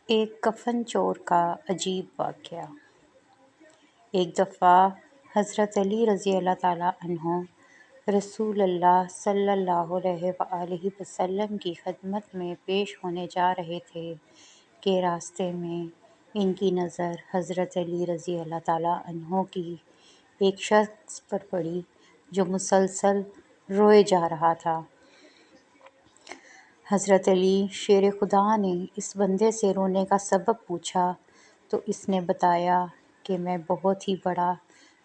ایک کفن چور کا عجیب واقعہ۔ ایک دفعہ حضرت علی رضی اللہ تعالیٰ عنہ رسول اللہ صلی اللہ علیہ وآلہ وسلم کی خدمت میں پیش ہونے جا رہے تھے کہ راستے میں ان کی نظر حضرت علی رضی اللہ تعالیٰ عنہ کی ایک شخص پر پڑی جو مسلسل روئے جا رہا تھا۔ حضرت علی شیر خدا نے اس بندے سے رونے کا سبب پوچھا تو اس نے بتایا کہ میں بہت ہی بڑا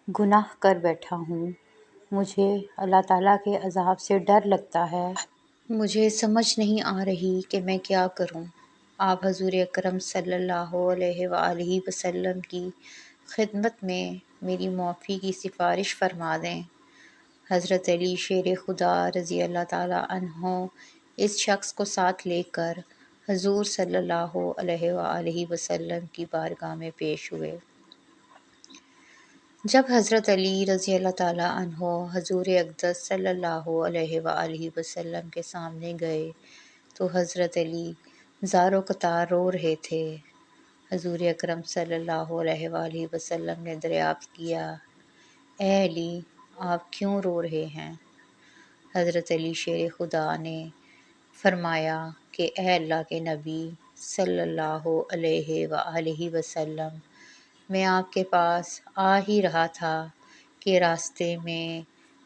گناہ کر بیٹھا ہوں، مجھے اللہ تعالیٰ کے عذاب سے ڈر لگتا ہے، مجھے سمجھ نہیں آ رہی کہ میں کیا کروں۔ آپ حضور اکرم صلی اللہ علیہ وآلہ وسلم کی خدمت میں میری معافی کی سفارش فرما دیں۔ حضرت علی شیر خدا رضی اللہ تعالیٰ عنہ اس شخص کو ساتھ لے کر حضور صلی اللہ علیہ وآلہ وسلم کی بارگاہ میں پیش ہوئے۔ جب حضرت علی رضی اللہ تعالیٰ عنہ حضور اقدس صلی اللہ علیہ وآلہ وسلم کے سامنے گئے تو حضرت علی زار و قطار رو رہے تھے۔ حضور اکرم صلی اللہ علیہ وآلہ وسلم نے دریافت کیا، اے علی، آپ کیوں رو رہے ہیں؟ حضرت علی شیر خدا نے فرمایا کہ اے اللہ کے نبی صلی اللہ علیہ وآلہ وسلم، میں آپ کے پاس آ ہی رہا تھا کہ راستے میں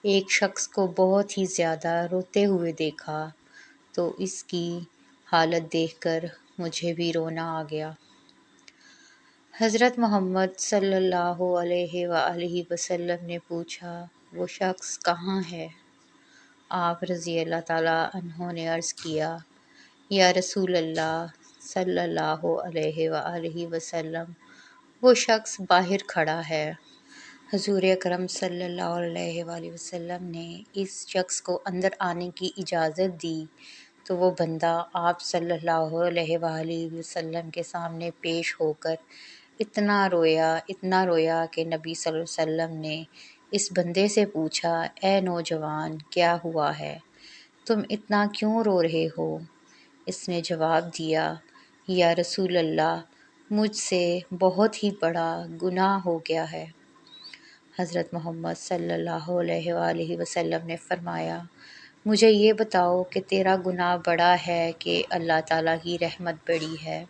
ایک شخص کو بہت ہی زیادہ روتے ہوئے دیکھا تو اس کی حالت دیکھ کر مجھے بھی رونا آ گیا۔ حضرت محمد صلی اللہ علیہ وآلہ وسلم نے پوچھا، وہ شخص کہاں ہے؟ آپ رضی اللہ تعالیٰ عنہ نے عرض کیا، یا رسول اللہ صلی اللہ علیہ وآلہ وسلم، وہ شخص باہر کھڑا ہے۔ حضور اکرم صلی اللہ علیہ وآلہ وسلم نے اس شخص کو اندر آنے کی اجازت دی تو وہ بندہ آپ صلی اللہ علیہ وآلہ وسلم کے سامنے پیش ہو کر اتنا رویا کہ نبی صلی اللہ علیہ وسلم نے اس بندے سے پوچھا، اے نوجوان، کیا ہوا ہے؟ تم اتنا کیوں رو رہے ہو؟ اس نے جواب دیا، یا رسول اللہ، مجھ سے بہت ہی بڑا گناہ ہو گیا ہے۔ حضرت محمد صلی اللہ علیہ وآلہ وسلم نے فرمایا، مجھے یہ بتاؤ کہ تیرا گناہ بڑا ہے کہ اللہ تعالیٰ کی رحمت بڑی ہے؟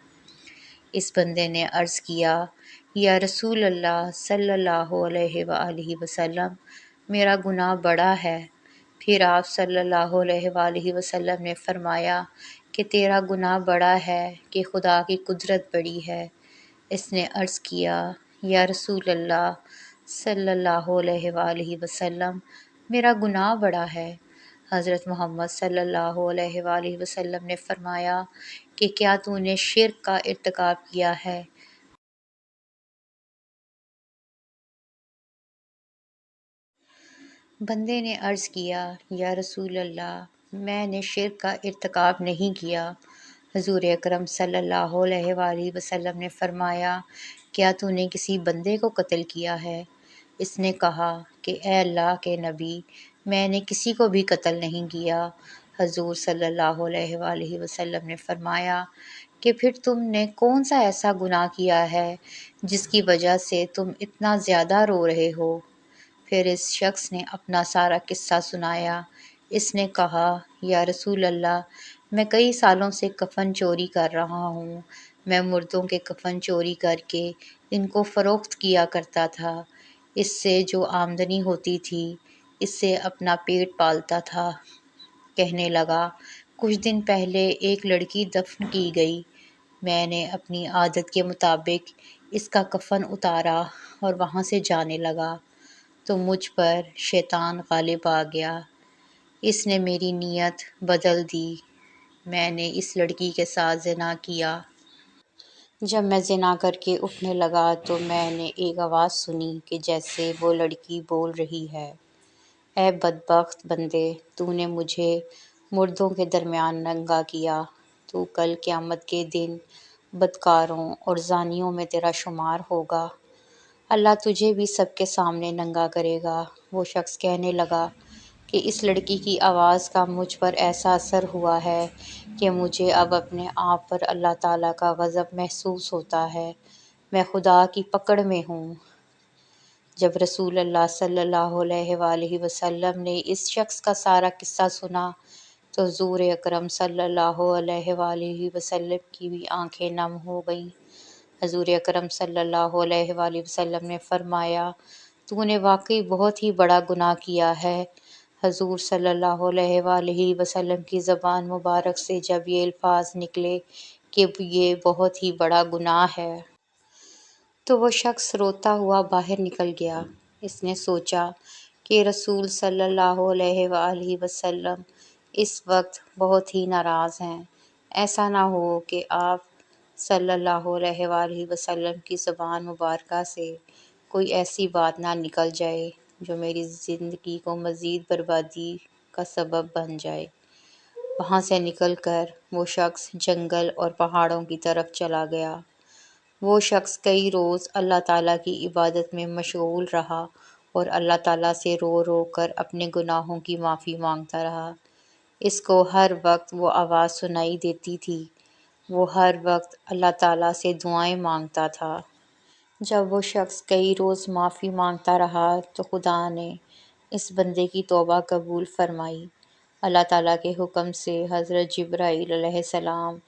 اس بندے نے عرض کیا، یا رسول اللہ صلی اللہ علیہ وآلہ وسلم، میرا گناہ بڑا ہے۔ پھر آپ صلی اللہ علیہ وآلہ وسلم نے فرمایا کہ تیرا گناہ بڑا ہے کہ خدا کی قدرت بڑی ہے۔ اس نے عرض کیا، یا رسول اللہ صلی اللہ علیہ وآلہ وسلم، میرا گناہ بڑا ہے۔ حضرت محمد صلی اللہ علیہ وآلہ وسلم نے فرمایا کہ کیا تو نے شرک کا ارتکاب کیا ہے؟ بندے نے عرض کیا، یا رسول اللہ، میں نے شرک کا ارتکاب نہیں کیا۔ حضور اکرم صلی اللہ علیہ وآلہ وسلم نے فرمایا، کیا تو نے کسی بندے کو قتل کیا ہے؟ اس نے کہا کہ اے اللہ کے نبی، میں نے کسی کو بھی قتل نہیں کیا۔ حضور صلی اللہ علیہ وآلہ وسلم نے فرمایا کہ پھر تم نے کون سا ایسا گناہ کیا ہے جس کی وجہ سے تم اتنا زیادہ رو رہے ہو؟ پھر اس شخص نے اپنا سارا قصہ سنایا۔ اس نے کہا، یا رسول اللہ، میں کئی سالوں سے کفن چوری کر رہا ہوں۔ میں مردوں کے کفن چوری کر کے ان کو فروخت کیا کرتا تھا۔ اس سے جو آمدنی ہوتی تھی اس سے اپنا پیٹ پالتا تھا۔ کہنے لگا، کچھ دن پہلے ایک لڑکی دفن کی گئی۔ میں نے اپنی عادت کے مطابق اس کا کفن اتارا اور وہاں سے جانے لگا تو مجھ پر شیطان غالب آ گیا۔ اس نے میری نیت بدل دی۔ میں نے اس لڑکی کے ساتھ زنا کیا۔ جب میں زنا کر کے اٹھنے لگا تو میں نے ایک آواز سنی کہ جیسے وہ لڑکی بول رہی ہے، اے بدبخت بندے، تو نے مجھے مردوں کے درمیان ننگا کیا، تو کل قیامت کے دن بدکاروں اور زانیوں میں تیرا شمار ہوگا۔ اللہ تجھے بھی سب کے سامنے ننگا کرے گا۔ وہ شخص کہنے لگا، کہ اس لڑکی کی آواز کا مجھ پر ایسا اثر ہوا ہے کہ مجھے اب اپنے آپ پر اللہ تعالیٰ کا غضب محسوس ہوتا ہے، میں خدا کی پکڑ میں ہوں۔ جب رسول اللہ صلی اللہ علیہ وآلہ وسلم نے اس شخص کا سارا قصہ سنا تو حضور اکرم صلی اللہ علیہ وآلہ وسلم کی بھی آنکھیں نم ہو گئیں۔ حضور اکرم صلی اللہ علیہ وآلہ وسلم نے فرمایا، تو نے واقعی بہت ہی بڑا گناہ کیا ہے۔ حضور صلی اللہ علیہ وآلہ وسلم کی زبان مبارک سے جب یہ الفاظ نکلے کہ یہ بہت ہی بڑا گناہ ہے، تو وہ شخص روتا ہوا باہر نکل گیا۔ اس نے سوچا کہ رسول صلی اللہ علیہ وآلہ وسلم اس وقت بہت ہی ناراض ہیں، ایسا نہ ہو کہ آپ صلی اللہ علیہ وآلہ وسلم کی زبان مبارکہ سے کوئی ایسی بات نہ نکل جائے جو میری زندگی کو مزید بربادی کا سبب بن جائے۔ وہاں سے نکل کر وہ شخص جنگل اور پہاڑوں کی طرف چلا گیا۔ وہ شخص کئی روز اللہ تعالیٰ کی عبادت میں مشغول رہا اور اللہ تعالیٰ سے رو رو کر اپنے گناہوں کی معافی مانگتا رہا۔ اس کو ہر وقت وہ آواز سنائی دیتی تھی، وہ ہر وقت اللہ تعالیٰ سے دعائیں مانگتا تھا۔ جب وہ شخص کئی روز معافی مانگتا رہا تو خدا نے اس بندے کی توبہ قبول فرمائی۔ اللہ تعالیٰ کے حکم سے حضرت جبرائیل علیہ السلام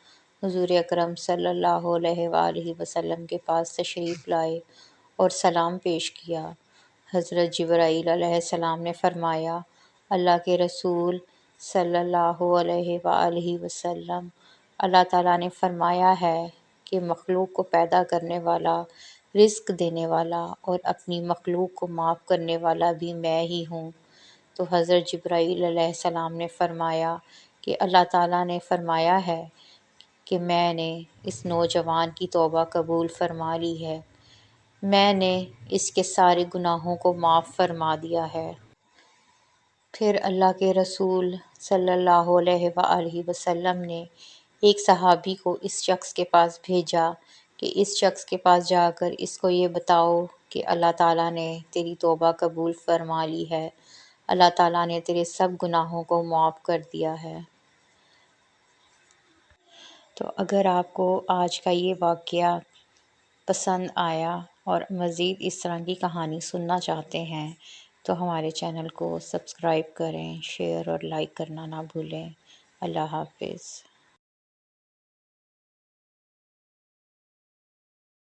حضور اکرم صلی اللہ علیہ وآلہ وسلم کے پاس تشریف لائے اور سلام پیش کیا۔ حضرت جبرائیل علیہ السلام نے فرمایا، اللہ کے رسول صلی اللہ علیہ وآلہ وسلم، اللہ تعالیٰ نے فرمایا ہے کہ مخلوق کو پیدا کرنے والا، رزق دینے والا اور اپنی مخلوق کو معاف کرنے والا بھی میں ہی ہوں۔ تو حضرت جبرائیل علیہ السلام نے فرمایا کہ اللہ تعالیٰ نے فرمایا ہے کہ میں نے اس نوجوان کی توبہ قبول فرما لی ہے، میں نے اس کے سارے گناہوں کو معاف فرما دیا ہے۔ پھر اللہ کے رسول صلی اللہ علیہ وآلہ وسلم نے ایک صحابی کو اس شخص کے پاس بھیجا کہ اس شخص کے پاس جا کر اس کو یہ بتاؤ کہ اللہ تعالیٰ نے تیری توبہ قبول فرما لی ہے، اللہ تعالیٰ نے تیرے سب گناہوں کو معاف کر دیا ہے۔ تو اگر آپ کو آج کا یہ واقعہ پسند آیا اور مزید اس طرح کی کہانی سننا چاہتے ہیں تو ہمارے چینل کو سبسکرائب کریں، شیئر اور لائک کرنا نہ بھولیں۔ اللہ حافظ۔